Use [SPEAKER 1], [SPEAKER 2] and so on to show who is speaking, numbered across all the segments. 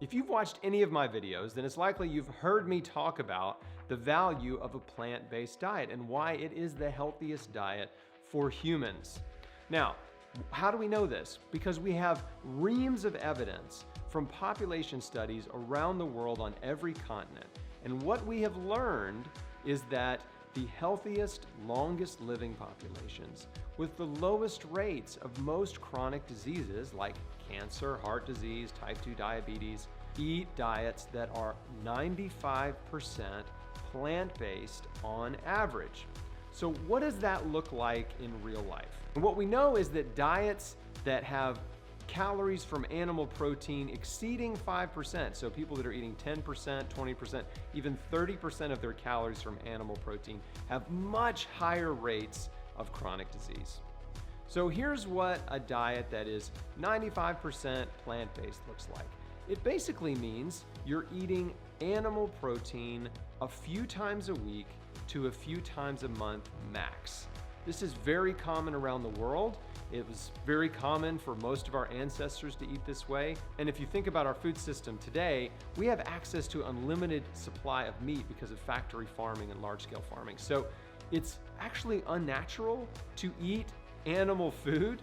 [SPEAKER 1] If you've watched any of my videos, then it's likely you've heard me talk about the value of a plant-based diet and why it is the healthiest diet for humans. Now, how do we know this? Because we have reams of evidence from population studies around the world on every continent. And what we have learned is that the healthiest, longest living populations with the lowest rates of most chronic diseases like cancer, heart disease, type 2 diabetes, eat diets that are 95% plant-based on average. So what does that look like in real life? And what we know is that diets that have calories from animal protein exceeding 5%, so people that are eating 10%, 20%, even 30% of their calories from animal protein have much higher rates of chronic disease. So here's what a diet that is 95% plant-based looks like. It basically means you're eating animal protein a few times a week to a few times a month max. This is very common around the world. It was very common for most of our ancestors to eat this way. And if you think about our food system today, we have access to unlimited supply of meat because of factory farming and large-scale farming. So it's actually unnatural to eat animal food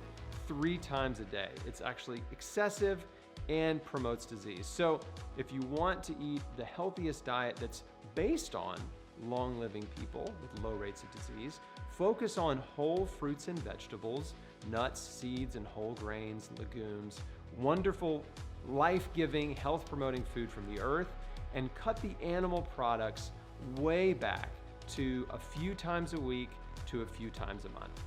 [SPEAKER 1] 3 times a day. It's actually excessive and promotes disease. So if you want to eat the healthiest diet that's based on long-living people with low rates of disease, focus on whole fruits and vegetables, nuts, seeds, and whole grains, legumes, wonderful, life-giving, health-promoting food from the earth, and cut the animal products way back to a few times a week to a few times a month.